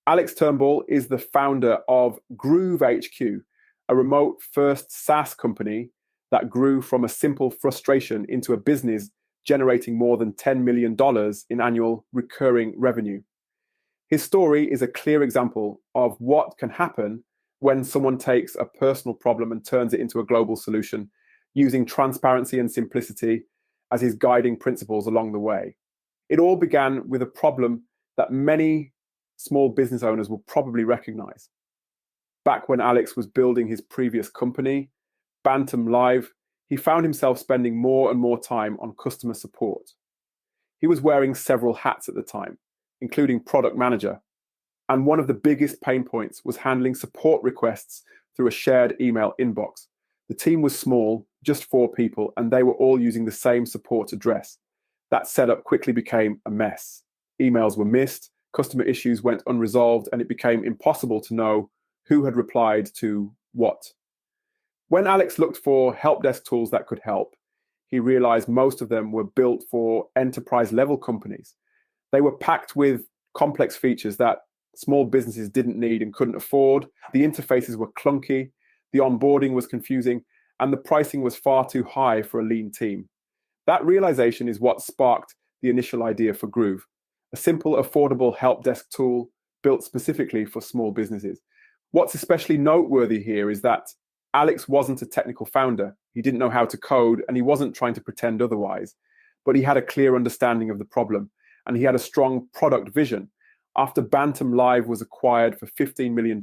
Alex Turnbull is the founder of Groove HQ, a remote-first SaaS company that grew from a simple frustration into a business generating more than $10 million in annual recurring revenue. His story is a clear example of what can happen when someone takes a personal problem and turns it into a global solution, using transparency and simplicity as his guiding principles along the way. It all began with a problem that many small business owners will probably recognize. Back when Alex was building his previous company, Bantam Live, he found himself spending more and more time on customer support. He was wearing several hats at the time, including product manager, and one of the biggest pain points was handling support requests through a shared email inbox. The team was small, just 4 people, and they were all using the same support address. That setup quickly became a mess. Emails were missed, customer issues went unresolved, and it became impossible to know who had replied to what. When Alex looked for help desk tools that could help, he realized most of them were built for enterprise-level companies. They were packed with complex features that small businesses didn't need and couldn't afford. The interfaces were clunky, the onboarding was confusing, and the pricing was far too high for a lean team. That realization is what sparked the initial idea for Groove, a simple, affordable help desk tool built specifically for small businesses. What's especially noteworthy here is that Alex wasn't a technical founder. He didn't know how to code, and he wasn't trying to pretend otherwise. But he had a clear understanding of the problem, and he had a strong product vision. After Bantam Live was acquired for $15 million,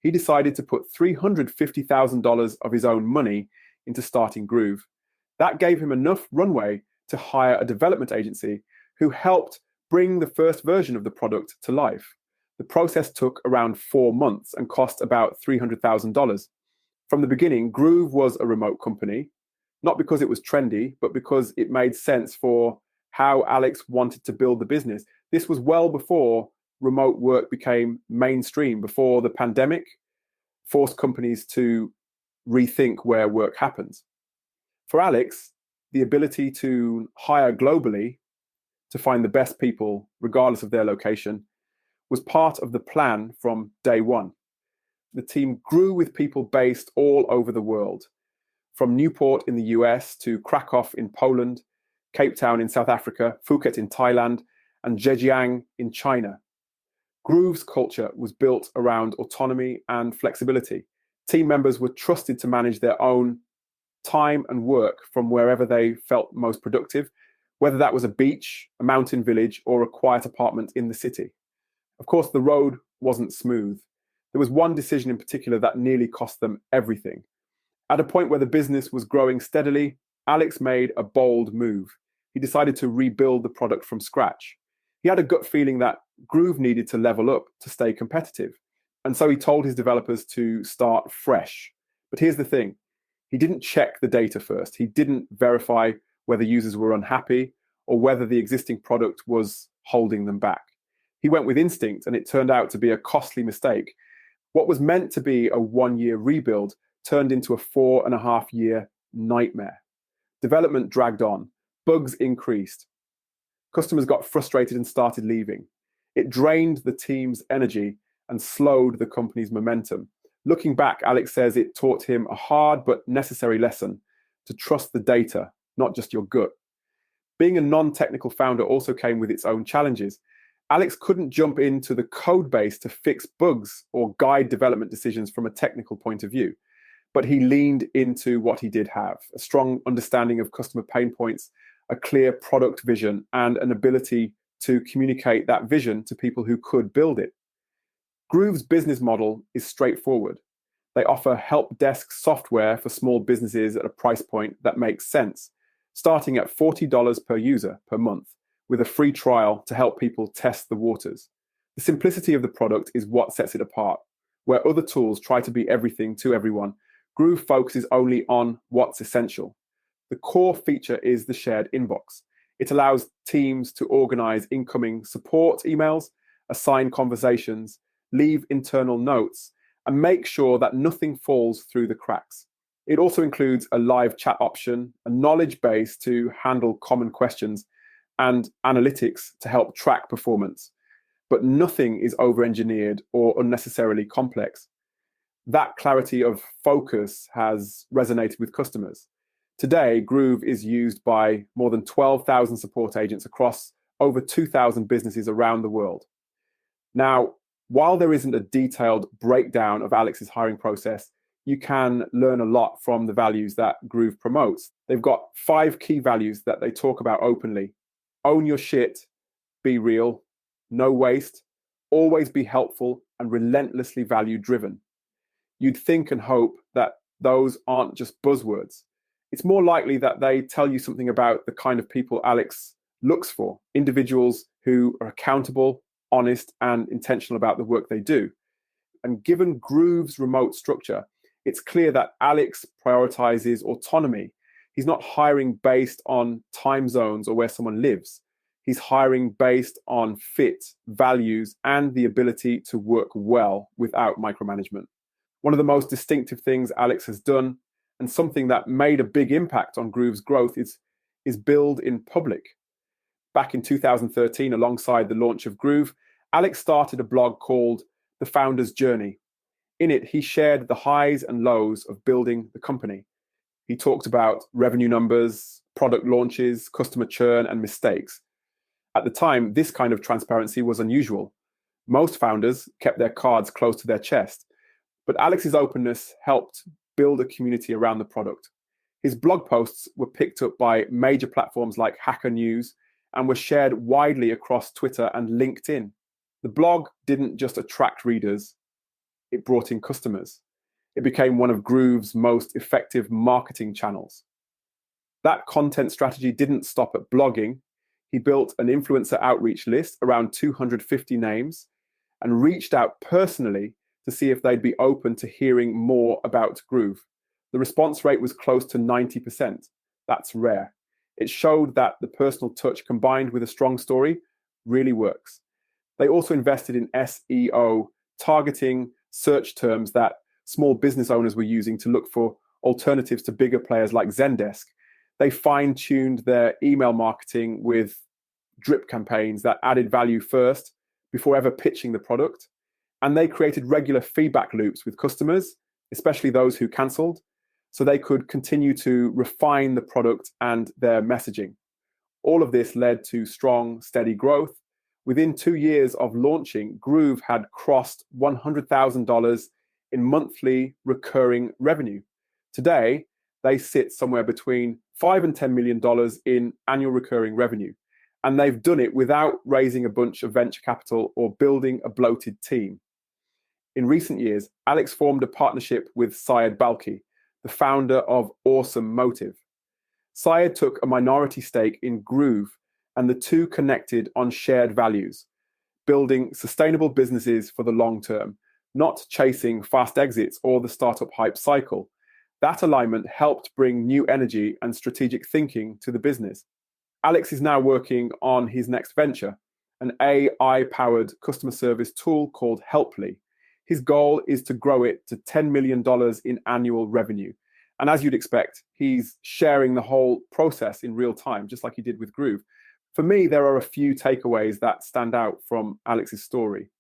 he decided to put $350,000 of his own money into starting Groove. That gave him enough runway to hire a development agency who helped bring the first version of the product to life. The process took around 4 months and cost about $300,000. From the beginning, Groove was a remote company, not because it was trendy, but because it made sense for how Alex wanted to build the business. This was well before remote work became mainstream, before the pandemic forced companies to rethink where work happens. For Alex, the ability to hire globally, to find the best people, regardless of their location, was part of the plan from day one. The team grew with people based all over the world, from Newport in the US to Krakow in Poland, Cape Town in South Africa, Phuket in Thailand, and Zhejiang in China. Groove's culture was built around autonomy and flexibility. Team members were trusted to manage their own time and work from wherever they felt most productive, whether that was a beach, a mountain village, or a quiet apartment in the city. Of course, the road wasn't smooth. There was one decision in particular that nearly cost them everything. At a point where the business was growing steadily, Alex made a bold move. He decided to rebuild the product from scratch. He had a gut feeling that Groove needed to level up to stay competitive. And so he told his developers to start fresh. But here's the thing. He didn't check the data first. He didn't verify whether users were unhappy or whether the existing product was holding them back. He went with instinct, and it turned out to be a costly mistake. What was meant to be a 1-year rebuild turned into a 4.5-year nightmare. Development dragged on. Bugs increased. Customers got frustrated and started leaving. It drained the team's energy and slowed the company's momentum. Looking back, Alex says it taught him a hard but necessary lesson to trust the data, not just your gut. Being a non-technical founder also came with its own challenges. Alex couldn't jump into the code base to fix bugs or guide development decisions from a technical point of view, but he leaned into what he did have: a strong understanding of customer pain points, a clear product vision, and an ability to communicate that vision to people who could build it. Groove's business model is straightforward. They offer help desk software for small businesses at a price point that makes sense, starting at $40 per user per month, with a free trial to help people test the waters. The simplicity of the product is what sets it apart. Where other tools try to be everything to everyone, Groove focuses only on what's essential. The core feature is the shared inbox. It allows teams to organize incoming support emails, assign conversations, leave internal notes, and make sure that nothing falls through the cracks. It also includes a live chat option, a knowledge base to handle common questions, and analytics to help track performance. but nothing is over-engineered or unnecessarily complex. That clarity of focus has resonated with customers. Today, Groove is used by more than 12,000 support agents across over 2,000 businesses around the world. Now, while there isn't a detailed breakdown of Alex's hiring process, you can learn a lot from the values that Groove promotes. They've got 5 key values that they talk about openly. Own your shit, be real, no waste, always be helpful, and relentlessly value-driven. You'd think and hope that those aren't just buzzwords. It's more likely that they tell you something about the kind of people Alex looks for, individuals who are accountable, honest, and intentional about the work they do. And given Groove's remote structure, it's clear that Alex prioritizes autonomy. He's not hiring based on time zones or where someone lives. He's hiring based on fit, values, and the ability to work well without micromanagement. One of the most distinctive things Alex has done, and something that made a big impact on Groove's growth, is build in public. Back in 2013, alongside the launch of Groove, Alex started a blog called The Founder's Journey. In it, he shared the highs and lows of building the company. He talked about revenue numbers, product launches, customer churn, and mistakes. At the time, this kind of transparency was unusual. Most founders kept their cards close to their chest, but Alex's openness helped build a community around the product. His blog posts were picked up by major platforms like Hacker News and were shared widely across Twitter and LinkedIn. The blog didn't just attract readers, it brought in customers. It became one of Groove's most effective marketing channels. That content strategy didn't stop at blogging. He built an influencer outreach list, around 250 names, and reached out personally to see if they'd be open to hearing more about Groove. The response rate was close to 90%. That's rare. It showed that the personal touch combined with a strong story really works. They also invested in SEO, targeting search terms that small business owners were using to look for alternatives to bigger players like Zendesk. They fine-tuned their email marketing with drip campaigns that added value first before ever pitching the product. And they created regular feedback loops with customers, especially those who cancelled, so they could continue to refine the product and their messaging. All of this led to strong, steady growth. Within 2 years of launching, Groove had crossed $100,000 in monthly recurring revenue. Today, they sit somewhere between $5 and $10 million in annual recurring revenue. And they've done it without raising a bunch of venture capital or building a bloated team. In recent years, Alex formed a partnership with Syed Balkhi, the founder of Awesome Motive. Syed took a minority stake in Groove, and the two connected on shared values, building sustainable businesses for the long term, not chasing fast exits or the startup hype cycle. That alignment helped bring new energy and strategic thinking to the business. Alex is now working on his next venture, an AI-powered customer service tool called Helply. His goal is to grow it to $10 million in annual revenue. And as you'd expect, he's sharing the whole process in real time, just like he did with Groove. For me, there are a few takeaways that stand out from Alex's story.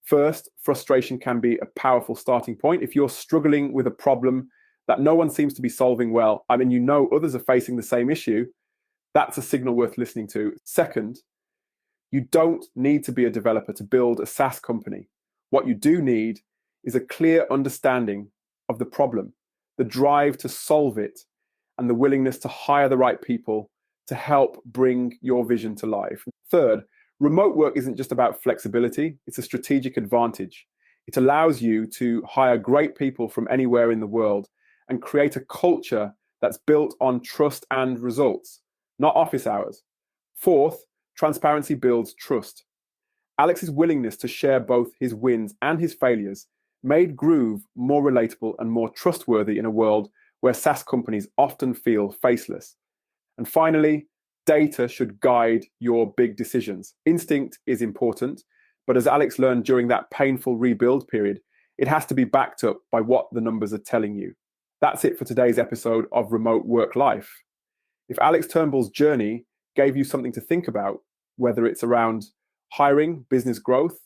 First, frustration can be a powerful starting point. If you're struggling with a problem that no one seems to be solving well, I mean, you know others are facing the same issue, that's a signal worth listening to. Second, you don't need to be a developer to build a SaaS company. What you do need is a clear understanding of the problem, the drive to solve it, and the willingness to hire the right people to help bring your vision to life. Third, remote work isn't just about flexibility, it's a strategic advantage. It allows you to hire great people from anywhere in the world and create a culture that's built on trust and results, not office hours. Fourth, transparency builds trust. Alex's willingness to share both his wins and his failures made Groove more relatable and more trustworthy in a world where SaaS companies often feel faceless. And finally, data should guide your big decisions. Instinct is important, but as Alex learned during that painful rebuild period, it has to be backed up by what the numbers are telling you. That's it for today's episode of Remote Work Life. If Alex Turnbull's journey gave you something to think about, whether it's around hiring, business growth,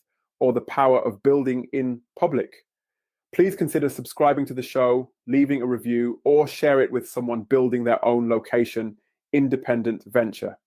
or the power of building in public? Please consider subscribing to the show, leaving a review, or share it with someone building their own location independent venture.